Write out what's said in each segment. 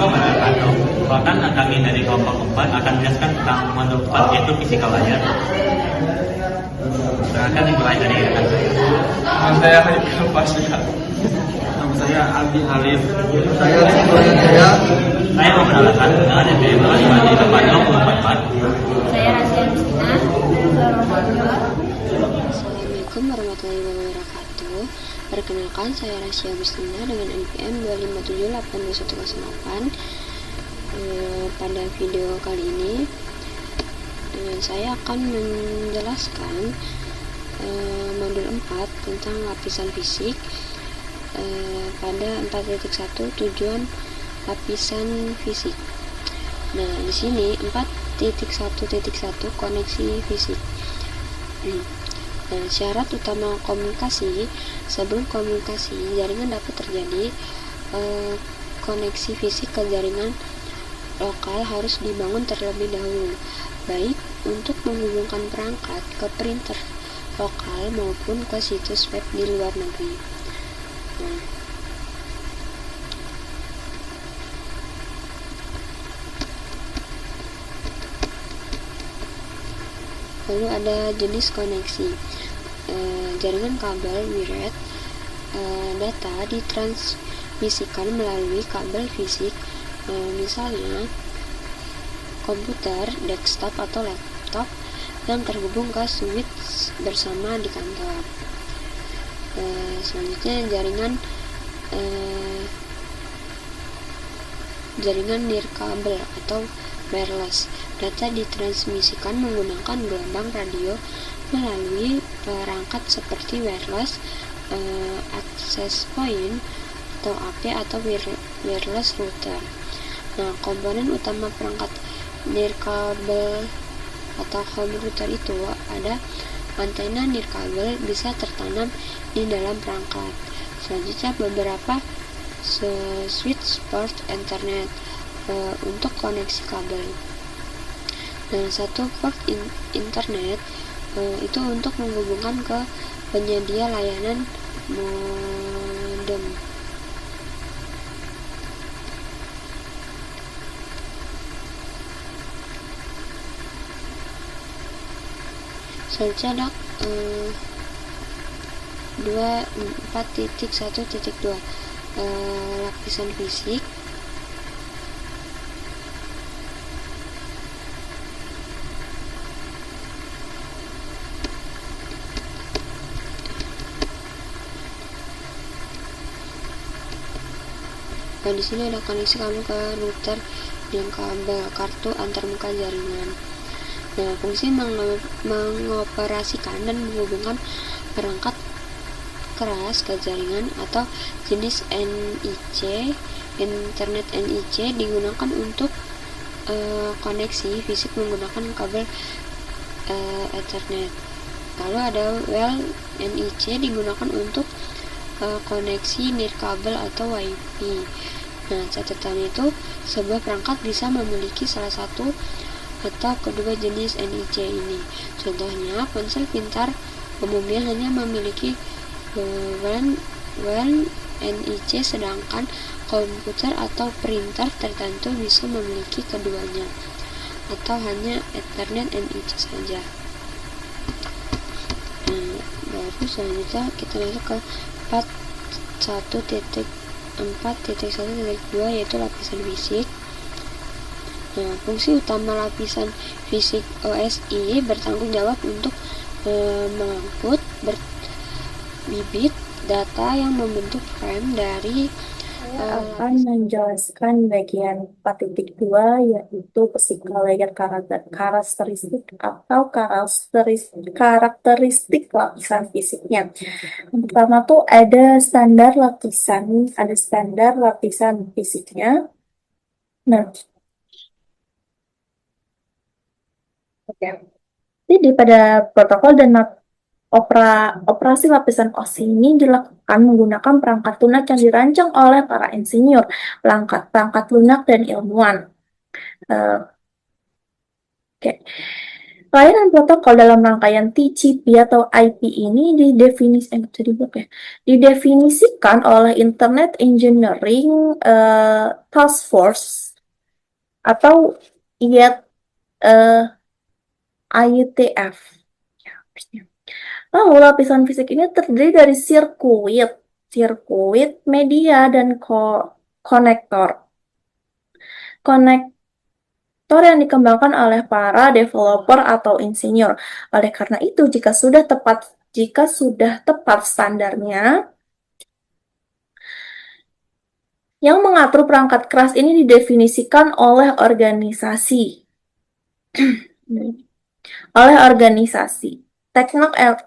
Wabarakatuh. Bahkan kami dari kelompok 4 akan menjelaskan tentang modul 4 yaitu fisika layar. Silakan dimulai dari rekan saya. Nama saya Haikal Pasya. Nama saya Aldi Halim. Saya Ridwan Jaya. Saya memperkenalkan dengan NPM 25 di tempat 24. Saya Rasia Justina. Assalamualaikum warahmatullahi wabarakatuh. Perkenalkan, saya Rasia Agustina dengan NPM 2578218. Pada video kali ini saya akan menjelaskan modul 4 tentang lapisan fisik pada 4.1 tujuan lapisan fisik. Nah, di sini 4.1.1 koneksi fisik. Nah, syarat utama komunikasi. Sebelum komunikasi, jaringan dapat terjadi koneksi fisik ke jaringan lokal harus dibangun terlebih dahulu, baik untuk menghubungkan perangkat ke printer lokal maupun ke situs web di luar negeri. Nah, lalu ada jenis koneksi. Jaringan kabel wired, data ditransmisikan melalui kabel fisik, misalnya komputer, desktop atau laptop yang terhubung ke switch bersama di kantor. Selanjutnya jaringan nirkabel atau wireless. Data ditransmisikan menggunakan gelombang radio melalui perangkat seperti wireless access point atau AP atau wireless router. Nah, komponen utama perangkat nirkabel atau home router itu ada antena nirkabel bisa tertanam di dalam perangkat. Selanjutnya beberapa switch port Ethernet untuk koneksi kabel. Nah, satu port internet itu untuk menghubungkan ke penyedia layanan modem. Selanjutnya ada 4.1.2 lapisan fisik. Nah, di sini ada koneksi kabel ke router dan kabel kartu antarmuka jaringan. Nah, fungsi mengoperasikan dan menghubungkan perangkat keras ke jaringan atau jenis NIC, Internet NIC digunakan untuk koneksi fisik menggunakan kabel Ethernet. Lalu ada WLAN NIC digunakan untuk koneksi nirkabel atau WiFi. Nah, catatan itu sebuah perangkat bisa memiliki salah satu atau kedua jenis NIC ini. Contohnya, ponsel pintar umumnya hanya memiliki WLAN NIC, sedangkan komputer atau printer tertentu bisa memiliki keduanya, atau hanya Ethernet NIC saja. Baru selanjutnya kita masuk ke 4.1.2 yaitu lapisan fisik. Nah, fungsi utama lapisan fisik OSI bertanggung jawab untuk mengangkut bibit data yang membentuk frame dari akan menjelaskan bagian 4.2 yaitu physical layer karakteristik atau karakteristik lapisan fisiknya. Yang pertama tuh ada standar lapisan fisiknya. Nah, oke. Jadi pada protokol dan operasi lapisan OSI ini dilakukan menggunakan perangkat lunak yang dirancang oleh para insinyur, perangkat lunak dan ilmuwan. Oke. Layanan protokol dalam rangkaian TCP atau IP ini didefinisikan oleh Internet Engineering Task Force atau IETF. Lalu lapisan fisik ini terdiri dari sirkuit, media, dan konektor. Konektor yang dikembangkan oleh para developer atau insinyur. Oleh karena itu, jika sudah tepat standarnya, yang mengatur perangkat keras ini didefinisikan oleh organisasi.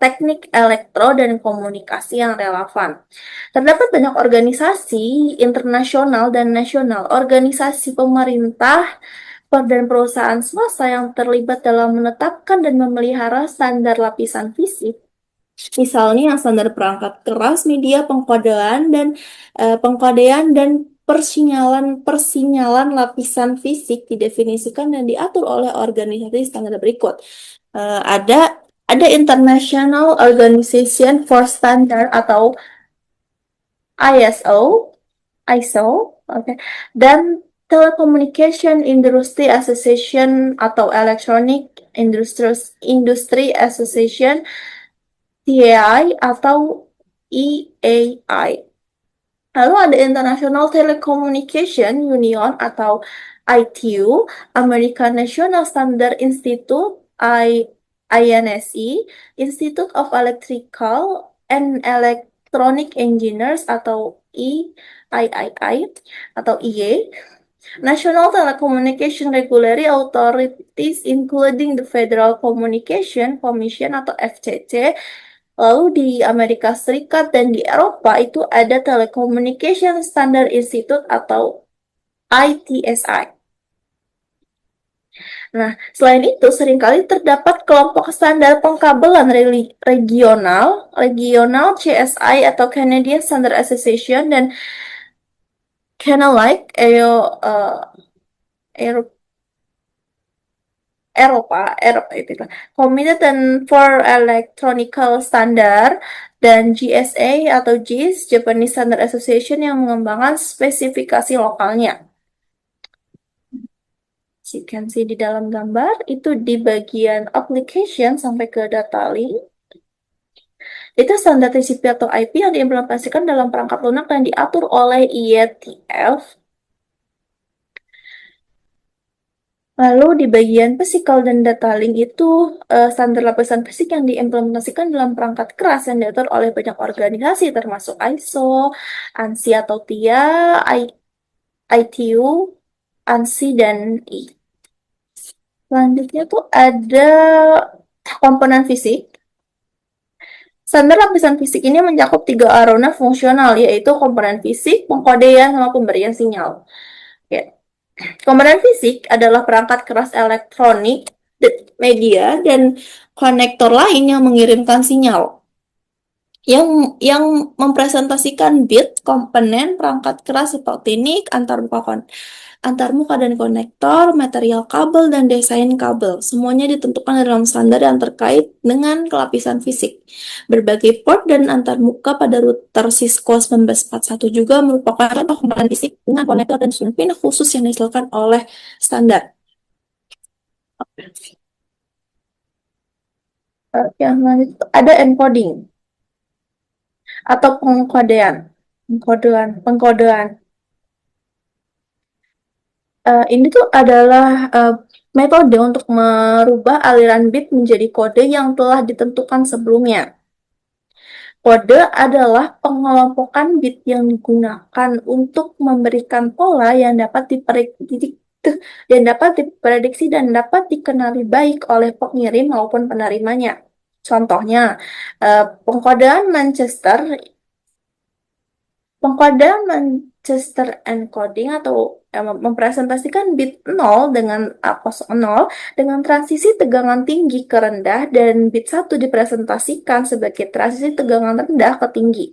Teknik elektro dan komunikasi yang relevan. Terdapat banyak organisasi internasional dan nasional, organisasi pemerintah, dan perusahaan swasta yang terlibat dalam menetapkan dan memelihara standar lapisan fisik. Misalnya standar perangkat keras, media, pengkodean dan persinyalan lapisan fisik didefinisikan dan diatur oleh organisasi standar berikut. Ada International Organization for Standard atau ISO, okay, dan Telecommunication Industry Association atau Electronic Industry Association, TAI atau EAI. Lalu ada International Telecommunication Union atau ITU, American National Standard Institute, INSE, Institute of Electrical and Electronic Engineers atau EIII atau IE, National Telecommunication Regulatory Authorities including the Federal Communication Commission atau FCC. Lalu di Amerika Serikat dan di Eropa itu ada Telecommunication Standard Institute atau ITSI. Nah, selain itu seringkali terdapat kelompok standar pengkabelan regional CSI atau Canadian Standard Association dan Canalike Eropa itu kan. Committee for Electronical Standard dan GSA atau JIS, Japanese Standard Association yang mengembangkan spesifikasi lokalnya. You can see di dalam gambar itu di bagian application sampai ke data link. Itu standar TCP atau IP yang diimplementasikan dalam perangkat lunak dan diatur oleh IETF. Lalu di bagian physical dan data link itu standar lapisan fisik yang diimplementasikan dalam perangkat keras yang diatur oleh banyak organisasi termasuk ISO, ANSI atau TIA, ITU, ANSI, dan I. Selanjutnya tuh ada komponen fisik. Standar lapisan fisik ini mencakup 3 arena fungsional, yaitu komponen fisik, pengkodean, sama pemberian sinyal. Ya. Komponen fisik adalah perangkat keras elektronik, media, dan konektor lain yang mengirimkan sinyal. Yang mempresentasikan bit, komponen, perangkat keras seperti NIC, antarmuka dan konektor, material kabel, dan desain kabel. Semuanya ditentukan dalam standar yang terkait dengan kelapisan fisik. Berbagai port dan antarmuka pada router Cisco 1941 juga merupakan contoh komponen fisik dengan konektor dan pin khusus yang disesuaikan oleh standar. Yang selanjutnya ada encoding atau pengkodean. Ini tuh adalah metode untuk merubah aliran bit menjadi kode yang telah ditentukan sebelumnya. Kode adalah pengelompokan bit yang digunakan untuk memberikan pola yang dapat diprediksi dan dapat dikenali baik oleh pengirim maupun penerimanya. Contohnya, pengkodean Manchester encoding atau mempresentasikan bit 0 dengan 0 dengan transisi tegangan tinggi ke rendah dan bit 1 dipresentasikan sebagai transisi tegangan rendah ke tinggi.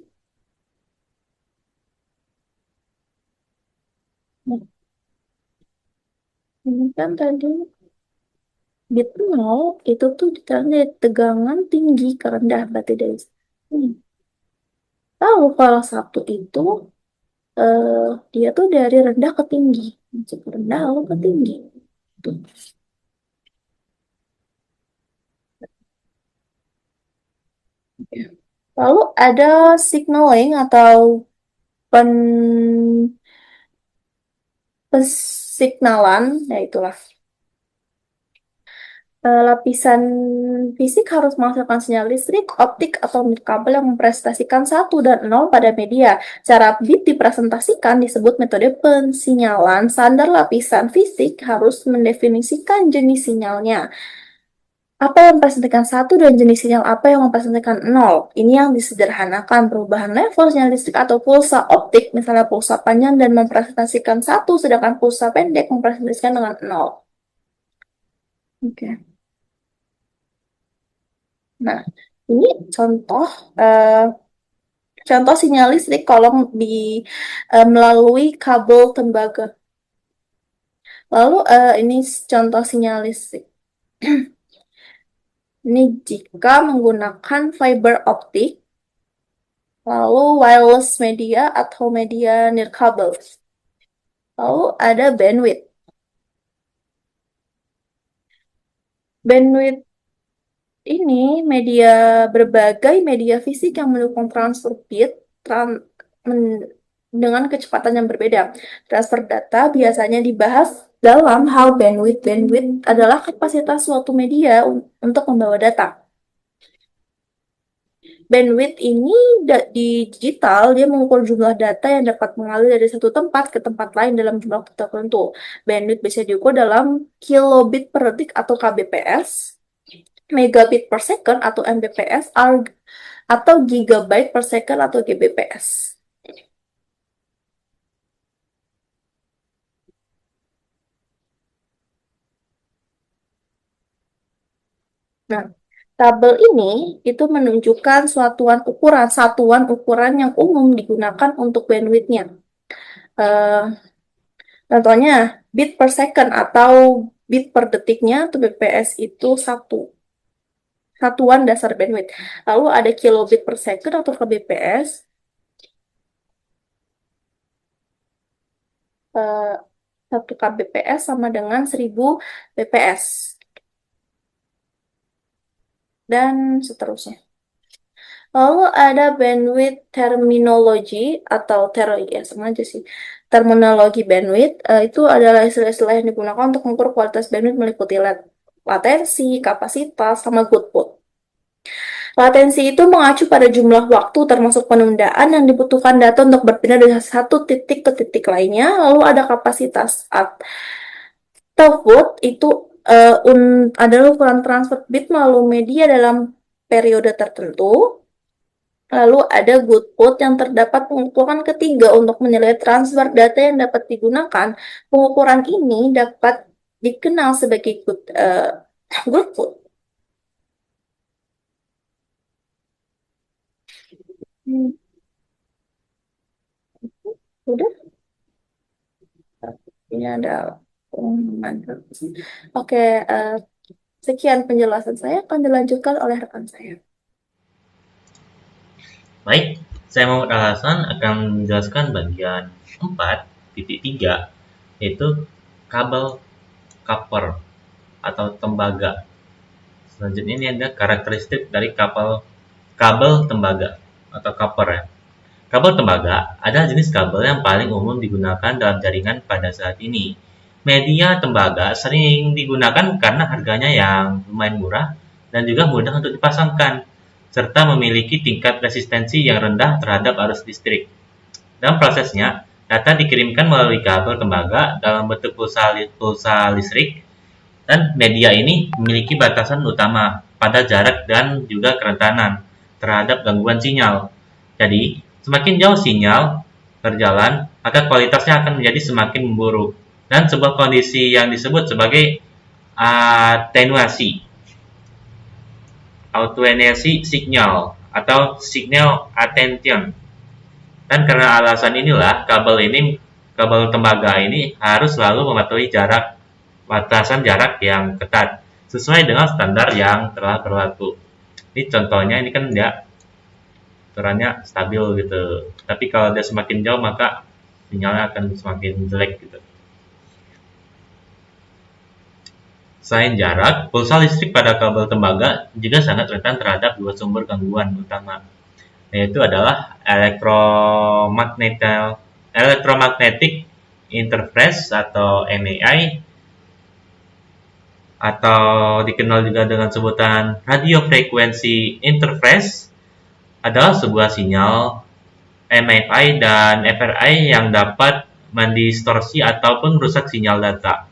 Ini kan tadi bit 0 itu tuh diterangkan dari tegangan tinggi ke rendah, berarti dari sini. Lalu kalau 1 itu eh, dia tuh dari rendah ke tinggi, masuk ke rendah lalu ke tinggi. Tuh. Lalu ada signaling atau pen pesignalan, ya itulah. Lapisan fisik harus menghasilkan sinyal listrik, optik, atau kabel yang mempresentasikan 1 dan 0 pada media. Cara bit dipresentasikan disebut metode pensinyalan. Standar lapisan fisik harus mendefinisikan jenis sinyalnya. Apa yang mempresentasikan 1 dan jenis sinyal apa yang mempresentasikan 0. Ini yang disederhanakan. Perubahan level sinyal listrik atau pulsa optik, misalnya pulsa panjang dan mempresentasikan 1, sedangkan pulsa pendek mempresentasikan dengan 0. Oke. Nah, ini contoh eh, contoh sinyal listrik kalau melalui kabel tembaga. Lalu ini contoh sinyal listrik. Ini jika menggunakan fiber optik, lalu wireless media atau media nirkabel. Lalu ada bandwidth. Bandwidth ini berbagai media fisik yang mendukung transfer bit dengan kecepatan yang berbeda. Transfer data biasanya dibahas dalam hal bandwidth. Bandwidth adalah kapasitas suatu media untuk membawa data. Bandwidth ini di digital, dia mengukur jumlah data yang dapat mengalir dari satu tempat ke tempat lain dalam jumlah tertentu. Bandwidth bisa diukur dalam kilobit per detik atau kbps, megabit per second atau mbps, atau gigabyte per second atau gbps. Nah, tabel ini itu menunjukkan satuan ukuran yang umum digunakan untuk bandwidth-nya. Contohnya, bit per second atau bit per detiknya atau bps itu satuan dasar bandwidth. Lalu ada kilobit per second atau kbps. 1 kbps sama dengan 1000 bps. Dan seterusnya. Lalu ada bandwidth terminologi atau ya sama aja sih. Terminologi bandwidth itu adalah istilah-istilah yang digunakan untuk mengukur kualitas bandwidth meliputi latensi, kapasitas, sama goodput. Latensi itu mengacu pada jumlah waktu termasuk penundaan yang dibutuhkan data untuk berpindah dari satu titik ke titik lainnya. Lalu ada kapasitas throughput itu adalah ukuran transfer bit melalui media dalam periode tertentu. Lalu ada goodput yang terdapat pengukuran ketiga untuk menilai transfer data yang dapat digunakan. Pengukuran ini dapat dikenal sebagai goodput. Udah? Ini ada Oke, sekian penjelasan saya akan dilanjutkan oleh rekan saya. Baik, saya Muhammad Al Hasan akan menjelaskan bagian 4.3, yaitu kabel copper atau tembaga. Selanjutnya ini ada karakteristik dari kabel tembaga atau copper ya. Kabel tembaga adalah jenis kabel yang paling umum digunakan dalam jaringan pada saat ini. Media tembaga sering digunakan karena harganya yang lumayan murah dan juga mudah untuk dipasangkan, serta memiliki tingkat resistensi yang rendah terhadap arus listrik. Dalam prosesnya, data dikirimkan melalui kabel tembaga dalam bentuk pulsa listrik, dan media ini memiliki batasan utama pada jarak dan juga kerentanan terhadap gangguan sinyal. Jadi, semakin jauh sinyal berjalan, maka kualitasnya akan menjadi semakin memburuk. Dan sebuah kondisi yang disebut sebagai attenuasi signal atau signal attenuation. Dan karena alasan inilah kabel tembaga ini harus selalu mematuhi batasan jarak yang ketat sesuai dengan standar yang telah berlaku. Ini contohnya, ini kan dia aturannya stabil gitu. Tapi kalau dia semakin jauh maka sinyalnya akan semakin jelek gitu. Selain jarak, pulsa listrik pada kabel tembaga juga sangat rentan terhadap dua sumber gangguan utama, yaitu adalah electromagnetic interference atau MEI, atau dikenal juga dengan sebutan radio frequency interference, adalah sebuah sinyal MFI dan FRI yang dapat mendistorsi ataupun merusak sinyal data.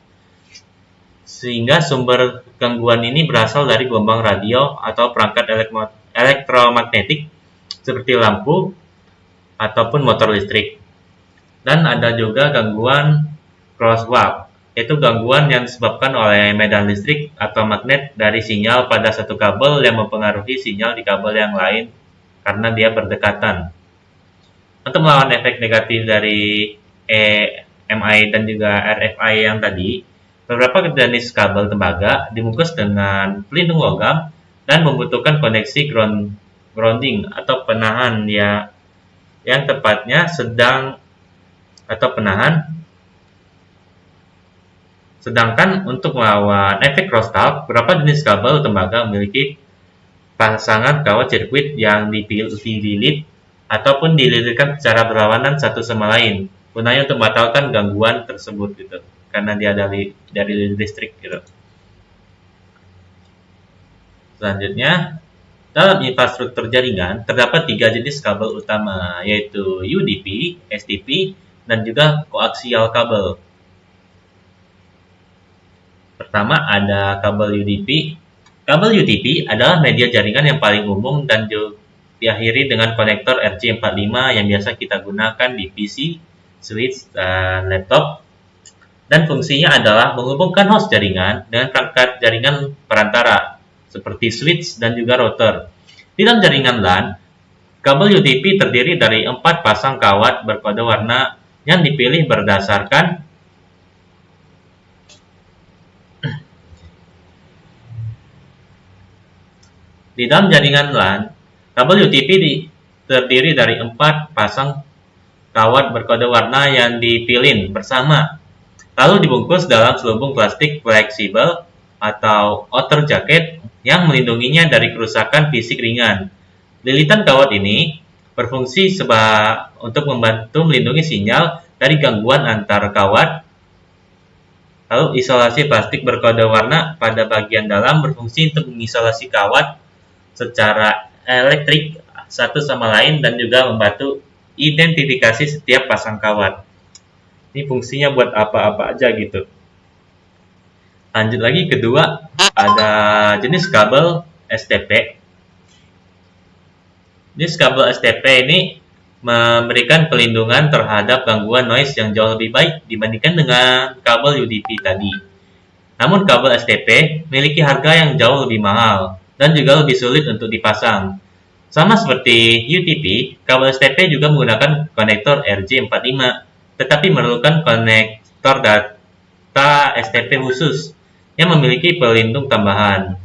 Sehingga sumber gangguan ini berasal dari gelombang radio atau perangkat elektromagnetik seperti lampu ataupun motor listrik. Dan ada juga gangguan crosswalk, yaitu gangguan yang disebabkan oleh medan listrik atau magnet dari sinyal pada satu kabel yang mempengaruhi sinyal di kabel yang lain karena dia berdekatan. Untuk melawan efek negatif dari EMI dan juga RFI yang tadi, beberapa jenis kabel tembaga dibungkus dengan pelindung logam dan membutuhkan koneksi grounding atau penahan yang tepatnya penahan. Sedangkan untuk melawan efek crosstalk, beberapa jenis kabel tembaga memiliki pasangan kawat sirkuit yang dililit ataupun dililitkan secara berlawanan satu sama lain, gunanya untuk membatalkan gangguan tersebut gitu, karena dia dari listrik gitu. Selanjutnya, dalam infrastruktur jaringan terdapat 3 jenis kabel utama, yaitu UDP, STP, dan juga koaksial kabel. Pertama ada kabel UDP. Kabel UDP adalah media jaringan yang paling umum dan diakhiri dengan konektor RJ45 yang biasa kita gunakan di PC, switch, dan laptop. Dan fungsinya adalah menghubungkan host jaringan dengan perangkat jaringan perantara seperti switch dan juga router. Di dalam jaringan LAN, kabel UDP terdiri dari 4 pasang kawat berkode warna yang dipilih berdasarkan di dalam jaringan LAN, kabel UDP terdiri dari 4 pasang kawat berkode warna yang dipilih bersama, lalu dibungkus dalam selubung plastik fleksibel atau outer jacket yang melindunginya dari kerusakan fisik ringan. Lilitan kawat ini berfungsi untuk membantu melindungi sinyal dari gangguan antar kawat. Lalu isolasi plastik berkode warna pada bagian dalam berfungsi untuk mengisolasi kawat secara elektrik satu sama lain dan juga membantu identifikasi setiap pasang kawat. Ini fungsinya buat apa-apa aja gitu. Lanjut lagi, kedua ada jenis kabel STP. Jenis kabel STP ini memberikan pelindungan terhadap gangguan noise yang jauh lebih baik dibandingkan dengan kabel UDP tadi. Namun kabel STP memiliki harga yang jauh lebih mahal dan juga lebih sulit untuk dipasang. Sama seperti UDP, kabel STP juga menggunakan konektor RJ45, tetapi memerlukan konektor data STP khusus yang memiliki pelindung tambahan.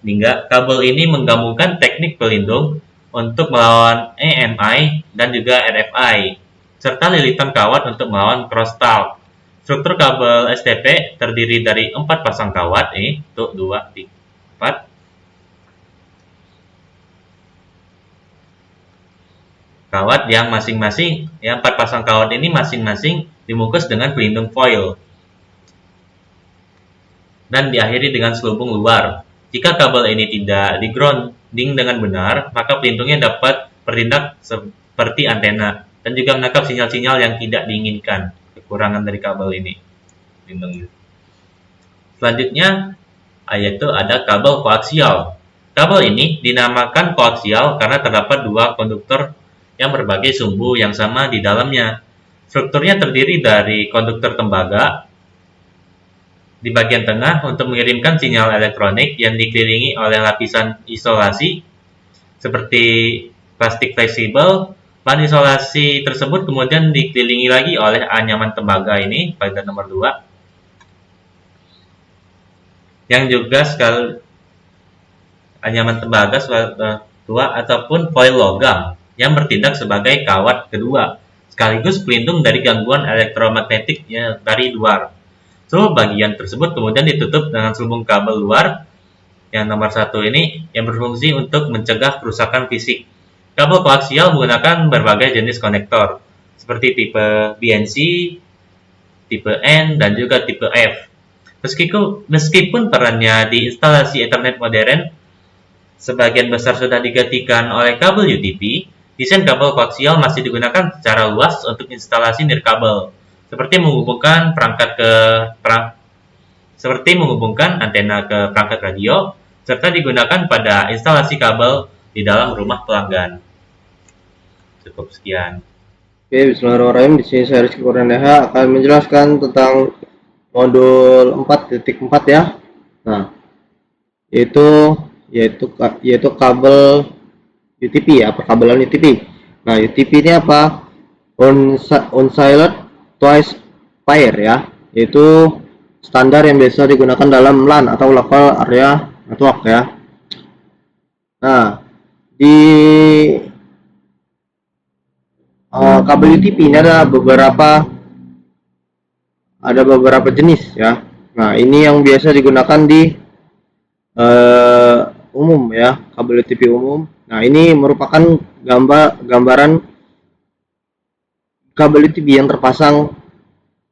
Hingga kabel ini menggabungkan teknik pelindung untuk melawan EMI dan juga RFI, serta lilitan kawat untuk melawan crosstalk. Struktur kabel STP terdiri dari 4 pasang kawat, 2, 4. Kawat yang 4 pasang kawat ini masing-masing dibungkus dengan pelindung foil dan diakhiri dengan selubung luar. Jika kabel ini tidak di-grounding dengan benar, maka pelindungnya dapat bertindak seperti antena dan juga menangkap sinyal-sinyal yang tidak diinginkan. Kekurangan dari kabel ini. Selanjutnya, yaitu ada kabel koaksial. Kabel ini dinamakan koaksial karena terdapat 2 konduktor yang berbagai sumbu yang sama di dalamnya. Strukturnya terdiri dari konduktor tembaga di bagian tengah untuk mengirimkan sinyal elektronik yang dikelilingi oleh lapisan isolasi seperti plastik fleksibel. Bahan isolasi tersebut kemudian dikelilingi lagi oleh anyaman tembaga ini pada nomor 2. yang juga sekali anyaman tembaga tua ataupun foil logam yang bertindak sebagai kawat kedua sekaligus pelindung dari gangguan elektromagnetik dari luar. Seluruh bagian tersebut kemudian ditutup dengan selubung kabel luar yang nomor 1 ini yang berfungsi untuk mencegah kerusakan fisik. Kabel koaksial menggunakan berbagai jenis konektor seperti tipe BNC, tipe N, dan juga tipe F. Meskipun perannya di instalasi Ethernet modern sebagian besar sudah digantikan oleh kabel UTP, desain kabel koaksial masih digunakan secara luas untuk instalasi nirkabel, seperti menghubungkan antena ke perangkat radio, serta digunakan pada instalasi kabel di dalam rumah pelanggan. Cukup sekian. Oke, bismillahirrahmanirrahim. Di sini saya Rizky Kurniaha akan menjelaskan tentang modul 4.4 ya. Nah, yaitu kabel UTP ya, perkabelan UTP. Nah, UTP ini apa? Unsiloed Twice Pair ya, yaitu standar yang biasa digunakan dalam LAN atau Local Area Network ya. Nah, di kabel UTP ini ada beberapa jenis ya. Nah, ini yang biasa digunakan di umum ya, kabel UTP umum. Nah, ini merupakan gambaran kabel UTP yang terpasang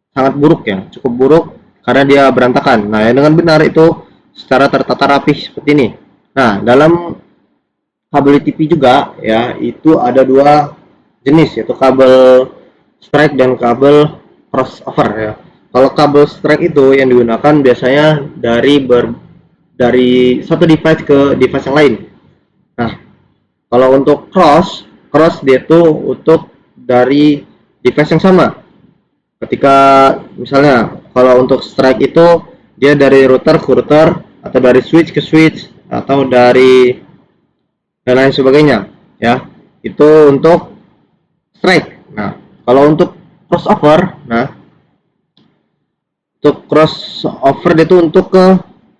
sangat buruk ya, cukup buruk karena dia berantakan. Nah, yang dengan benar itu secara tertata rapi seperti ini. Nah, dalam kabel UTP juga ya, itu ada dua jenis, yaitu kabel strike dan kabel crossover ya. Kalau kabel strike itu yang digunakan biasanya dari satu device ke device yang lain. Nah, kalau untuk cross dia itu untuk dari device yang sama. Ketika misalnya kalau untuk strike itu dia dari router ke router atau dari switch ke switch atau dari dan lain sebagainya ya. Itu untuk strike. Nah, kalau untuk crossover, untuk crossover itu untuk ke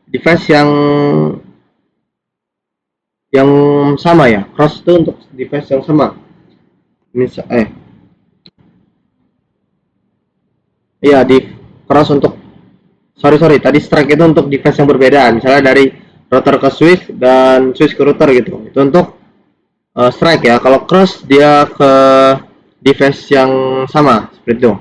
device yang sama ya. Cross itu untuk device yang sama. Di cross untuk sorry tadi strike itu untuk device yang berbeda. Misalnya dari router ke switch dan switch ke router gitu. Itu untuk strike ya. Kalau cross dia ke device yang sama seperti itu.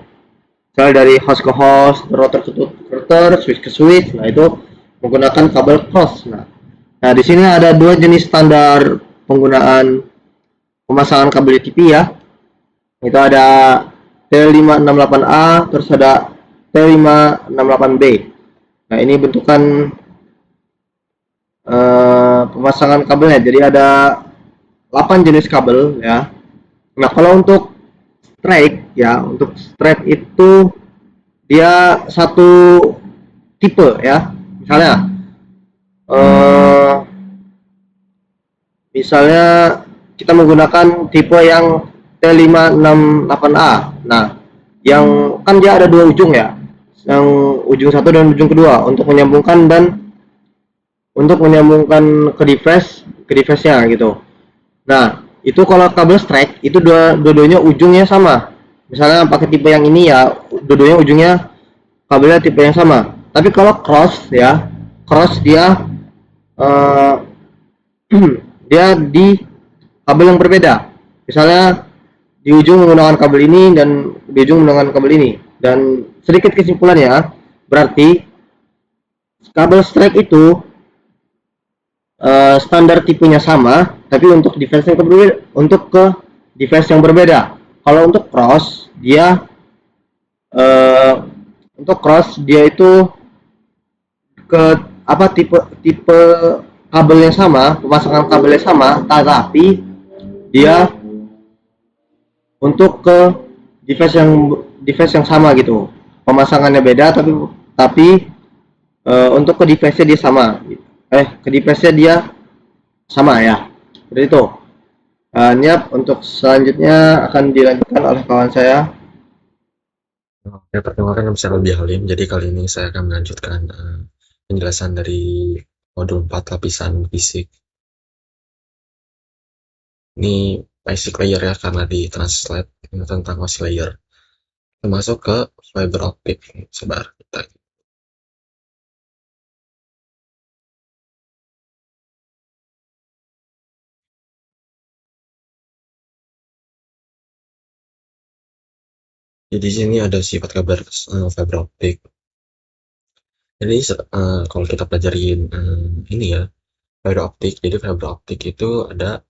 Misalnya dari host ke host, router ke router, switch ke switch. Nah, itu menggunakan kabel cross. Nah, di sini ada dua jenis standar penggunaan pemasangan kabel UTP ya. Itu ada T568A, terus ada T568B. Nah, ini bentukan pemasangan kabelnya. Jadi ada 8 jenis kabel ya. Nah, kalau untuk strike itu dia satu tipe ya. Misalnya kita menggunakan tipe yang T568A. Nah, yang kan dia ada dua ujung ya, yang ujung satu dan ujung kedua untuk menyambungkan ke device-nya gitu. Nah, itu kalau kabel strike itu dua-duanya ujungnya sama. Misalnya pakai tipe yang ini ya, dua-duanya ujungnya kabelnya tipe yang sama. Tapi kalau cross dia dia di kabel yang berbeda. Misalnya di ujung menggunakan kabel ini dan di ujung menggunakan kabel ini. Dan sedikit kesimpulannya, berarti kabel strike itu standar tipenya sama, tapi untuk device yang berbeda, ke device yang berbeda. Kalau untuk cross dia itu ke tipe kabel yang sama, pemasangan kabelnya sama, tapi dia untuk ke device yang sama gitu. Pemasangannya beda tapi untuk ke device-nya dia sama. Ke device-nya dia sama ya. Seperti itu. Untuk selanjutnya akan dilanjutkan oleh kawan saya. Perkenalkan, nama saya Albi Halim. Jadi kali ini saya akan melanjutkan penjelasan dari modul 4 lapisan fisik. Ini basic layer ya, karena di translate tentang OSI layer. Kita masuk ke fiber optic sebar kita. Jadi di sini ada sifat kabar fiber optic. Jadi kalau kita pelajarin ini ya, fiber optic. Jadi fiber optic itu ada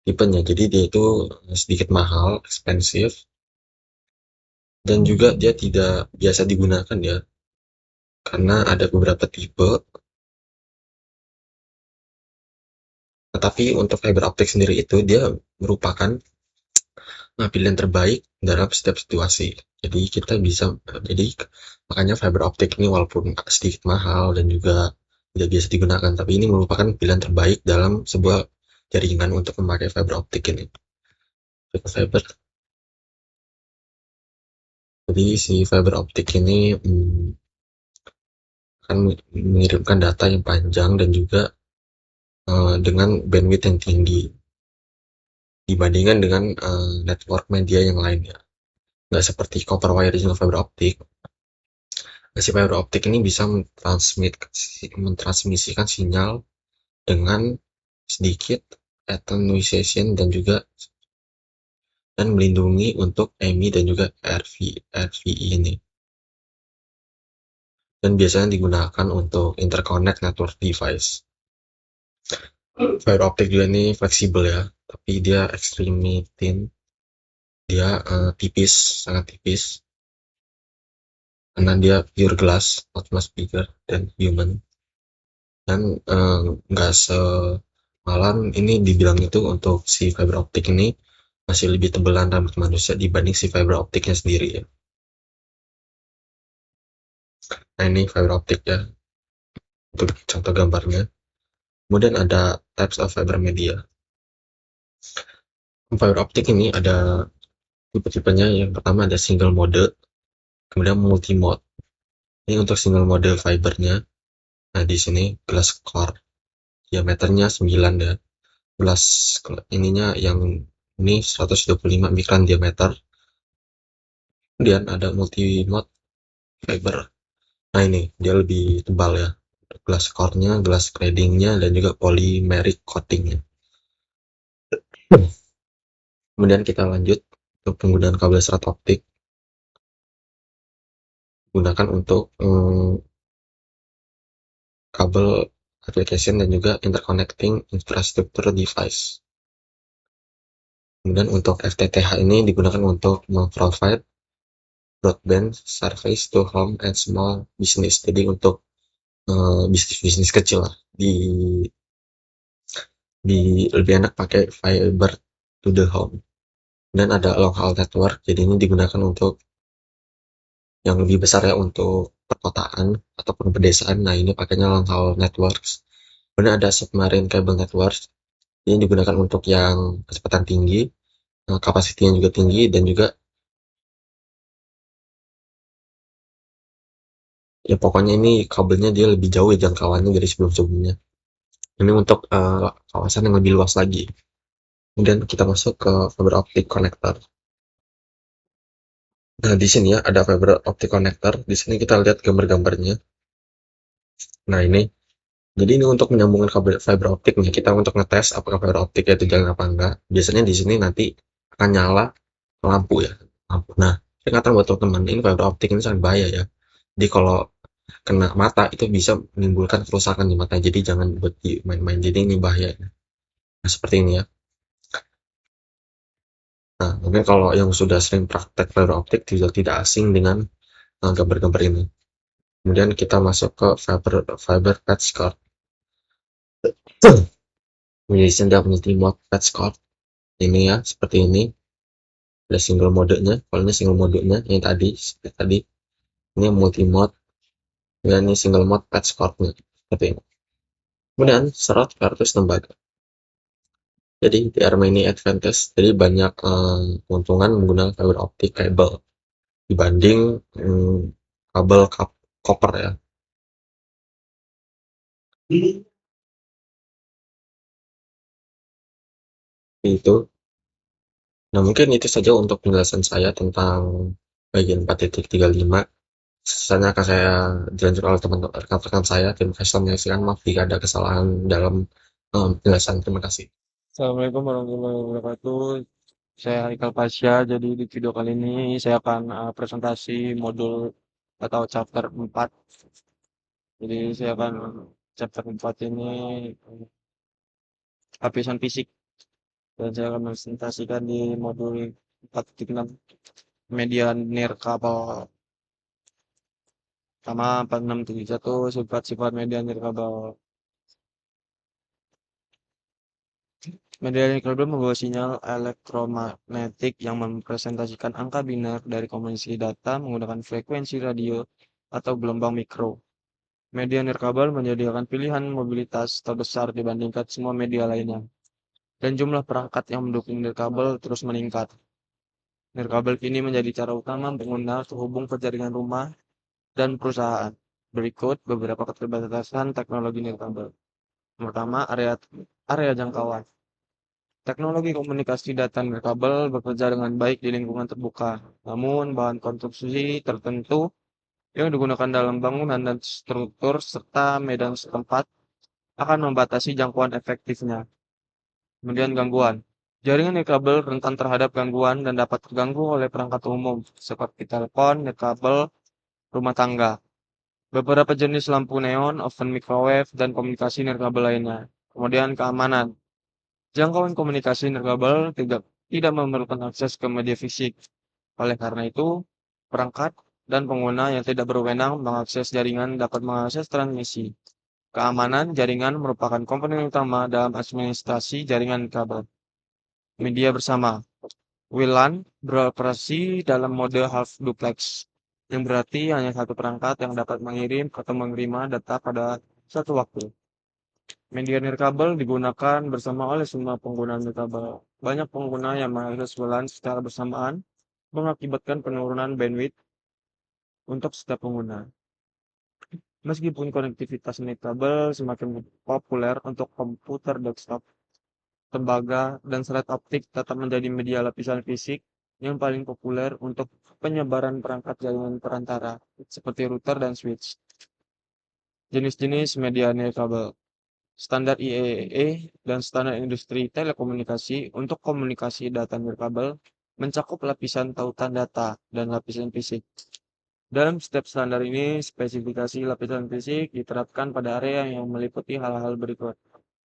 tipenya. Jadi dia itu sedikit mahal, ekspensif, dan juga dia tidak biasa digunakan ya, karena ada beberapa tipe. Tetapi untuk fiber optic sendiri itu dia merupakan pilihan terbaik dalam setiap situasi. Jadi kita bisa, jadi makanya fiber optic ini walaupun sedikit mahal dan juga tidak biasa digunakan, tapi ini merupakan pilihan terbaik dalam sebuah jaringan untuk memakai fiber optic ini. Fiber. Jadi si fiber optic ini akan mengirimkan data yang panjang dan juga dengan bandwidth yang tinggi dibandingkan dengan network media yang lainnya. Nggak seperti copper wire dan fiber optic. Si fiber optic ini bisa mentransmisikan sinyal dengan sedikit attenuation dan melindungi untuk EMI dan juga RVI ini. Dan biasanya digunakan untuk interconnect network device. Fiber optic juga ini fleksibel ya, tapi dia extremely thin. Dia tipis, sangat tipis. Karena dia pure glass, much bigger than human. Dan nggak semalam ini dibilang itu untuk si fiber optic ini masih lebih tebalan rambut manusia dibanding si fiber optiknya sendiri ya. Nah ini fiber optic ya, untuk contoh gambarnya. Kemudian ada types of fiber media. Fiber optic ini ada tipe-tipenya. Yang pertama ada single mode, kemudian multi mode. Ini untuk single mode fibernya. Nah di sini glass core, diameternya 9 ya. Glass ininya yang ini 125 mikron diameter. Kemudian ada multi mode fiber. Nah ini dia lebih tebal ya, glass core-nya, glass cladding-nya, dan juga polymeric coating-nya. Kemudian kita lanjut ke penggunaan kabel serat optik. Gunakan untuk kabel application dan juga interconnecting infrastructure device. Kemudian untuk FTTH ini digunakan untuk memprovide broadband service to home and small business. Jadi untuk bisnis kecil lah, lebih enak pakai fiber to the home. Dan ada long haul network, jadi ini digunakan untuk yang lebih besar ya, untuk perkotaan ataupun pedesaan. Nah ini pakainya long haul networks. Kemudian ada submarine cable network, ini digunakan untuk yang kecepatan tinggi, kapasitinya juga tinggi, dan juga ya pokoknya ini kabelnya dia lebih jauh ya jangkauannya dari sebelum-sebelumnya. Ini untuk kawasan yang lebih luas lagi. Kemudian kita masuk ke fiber optic connector. Nah di sini ya ada fiber optic connector. Di sini kita lihat gambar-gambarnya. Nah ini, jadi ini untuk menyambungkan kabel fiber optiknya, kita untuk ngetes apakah fiber optiknya itu jalan apa enggak. Biasanya di sini nanti akan nyala lampu ya, lampu. Nah, peringatan buat teman-teman, ini fiber optik ini sangat bahaya ya. Jadi kalau kena mata itu bisa menimbulkan kerusakan di mata. Jadi jangan buat main-main. Jadi ini bahaya. Nah, seperti ini ya. Nah, mungkin kalau yang sudah sering praktek fiber optik juga tidak asing dengan gambar-gambar ini. Kemudian kita masuk ke fiber patch cord. Menjadi dia multi mode patch cord. Ini ya, seperti ini. Ada single modenya. Kalau ini single modenya yang tadi, seperti tadi. Ini multi mode. Dan ini single mode patch cord-nya. Seperti ini. Kemudian serot versus tembaga. Jadi there are many advantage. Jadi banyak keuntungan menggunakan fiber optic cable dibanding kabel copper ya. Itu. Nah, mungkin itu saja untuk penjelasan saya tentang bagian 4.35. Sisanya akan saya dilanjutkan oleh teman rekan-rekan saya. Terima kasih telah menyaksikan. Maaf jika ada kesalahan dalam penjelasan. Terima kasih. Assalamualaikum warahmatullahi wabarakatuh. Saya Haikal Pasya. Jadi di video kali ini saya akan presentasi modul atau chapter 4. Jadi saya akan chapter 4 ini lapisan fisik dan saya akan presentasikan di modul 4.6 media nirkabel. Sama 4671 sifat-sifat media nirkabel. Media nirkabel membawa sinyal elektromagnetik yang mempresentasikan angka biner dari komunikasi data menggunakan frekuensi radio atau gelombang mikro. Media nirkabel menyediakan pilihan mobilitas terbesar dibandingkan semua media lainnya, dan jumlah perangkat yang mendukung nirkabel terus meningkat. Nirkabel kini menjadi cara utama pengguna terhubung ke jaringan rumah dan perusahaan. Berikut beberapa keterbatasan teknologi nirkabel. Pertama, area jangkauan. Teknologi komunikasi data nirkabel bekerja dengan baik di lingkungan terbuka. Namun, bahan konstruksi tertentu yang digunakan dalam bangunan dan struktur serta medan setempat akan membatasi jangkauan efektifnya. Kemudian gangguan. Jaringan nirkabel rentan terhadap gangguan dan dapat terganggu oleh perangkat umum seperti telepon, nirkabel, rumah tangga. Beberapa jenis lampu neon, oven microwave, dan komunikasi nirkabel lainnya. Kemudian keamanan. Jangkauan komunikasi nirkabel tidak memerlukan akses ke media fisik. Oleh karena itu, perangkat dan pengguna yang tidak berwenang mengakses jaringan dapat mengakses transmisi. Keamanan jaringan merupakan komponen utama dalam administrasi jaringan kabel. Media bersama. WLAN beroperasi dalam mode half duplex, yang berarti hanya satu perangkat yang dapat mengirim atau menerima data pada satu waktu. Media nirkabel digunakan bersama oleh semua pengguna nirkabel. Banyak pengguna yang mengakses WLAN secara bersamaan mengakibatkan penurunan bandwidth untuk setiap pengguna. Meskipun konektivitas nirkabel semakin populer untuk komputer desktop, tembaga, dan serat optik tetap menjadi media lapisan fisik yang paling populer untuk penyebaran perangkat jaringan perantara, seperti router dan switch. Jenis-jenis media nirkabel. Standar IEEE dan standar industri telekomunikasi untuk komunikasi data nirkabel mencakup lapisan tautan data dan lapisan fisik. Dalam setiap standar ini, spesifikasi lapisan fisik diterapkan pada area yang meliputi hal-hal berikut,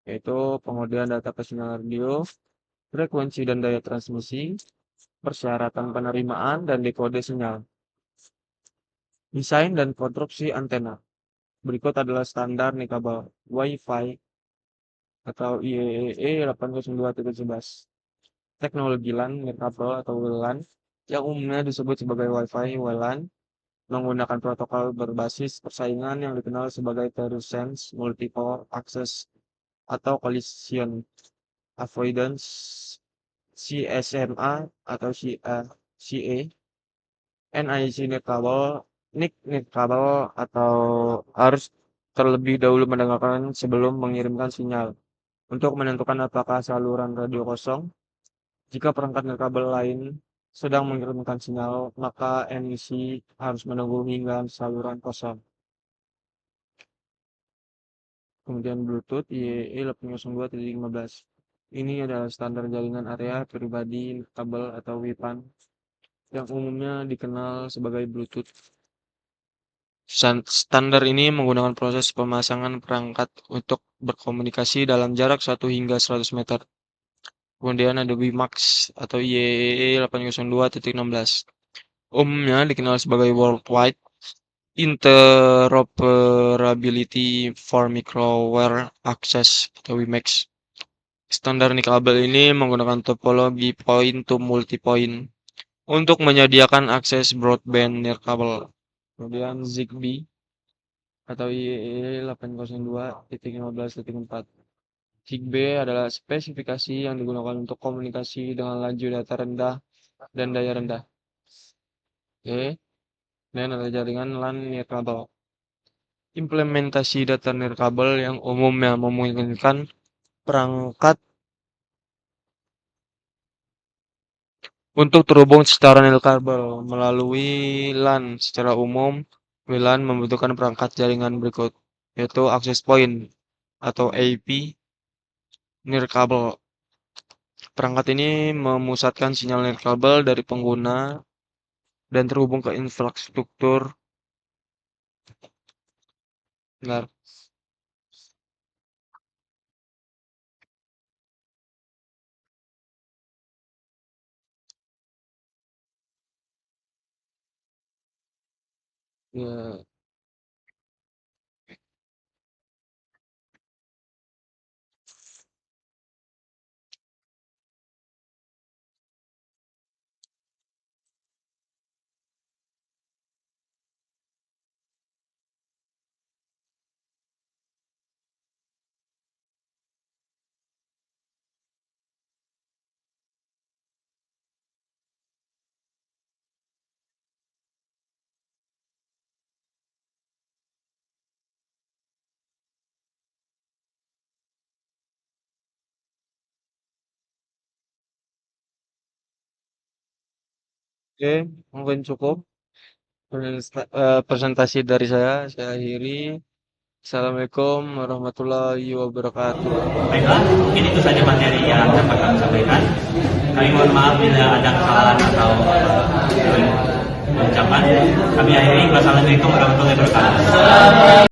yaitu pengujian data ke sinyal radio, frekuensi dan daya transmisi, persyaratan penerimaan dan dekode sinyal, desain dan konstruksi antena. Berikut adalah standar nirkabel Wi-Fi atau IEEE 802.11. Teknologi LAN nirkabel atau WLAN yang umumnya disebut sebagai Wi-Fi WLAN menggunakan protokol berbasis persaingan yang dikenal sebagai Terusense Multiple Access atau Collision Avoidance CSMA atau CA, NIC nirkabel, NIC nirkabel atau harus terlebih dahulu mendengarkan sebelum mengirimkan sinyal untuk menentukan apakah saluran radio kosong. Jika perangkat nirkabel lain sedang mengirimkan sinyal, maka NIC harus menunggu hingga saluran kosong. Kemudian Bluetooth IEEE 802.15. Ini adalah standar jaringan area pribadi kabel atau WIPAN yang umumnya dikenal sebagai Bluetooth. Standar ini menggunakan proses pemasangan perangkat untuk berkomunikasi dalam jarak 1 hingga 100 meter. Kemudian ada WiMAX atau IEEE 802.16. Umumnya dikenal sebagai Worldwide Interoperability for Microwire Access atau WiMAX. Standar nirkabel ini menggunakan topologi point-to-multipoint untuk menyediakan akses broadband nirkabel. Kemudian ZigBee atau IEEE 802.15.4. ZigBee adalah spesifikasi yang digunakan untuk komunikasi dengan laju data rendah dan daya rendah. Oke, dan ada jaringan LAN nirkabel. Implementasi data nirkabel yang umumnya memungkinkan perangkat untuk terhubung secara nirkabel melalui LAN. Secara umum, WLAN membutuhkan perangkat jaringan berikut, yaitu access point atau AP nirkabel. Perangkat ini memusatkan sinyal nirkabel dari pengguna dan terhubung ke infrastruktur. Bentar. Ya, oke, mungkin cukup presentasi dari saya. Saya akhiri. Assalamualaikum warahmatullahi wabarakatuh. Baiklah, mungkin itu saja materi yang dapat kami sampaikan. Kami mohon maaf bila ada kesalahan atau ucapan. Kami akhiri. Wassalamualaikum warahmatullahi wabarakatuh.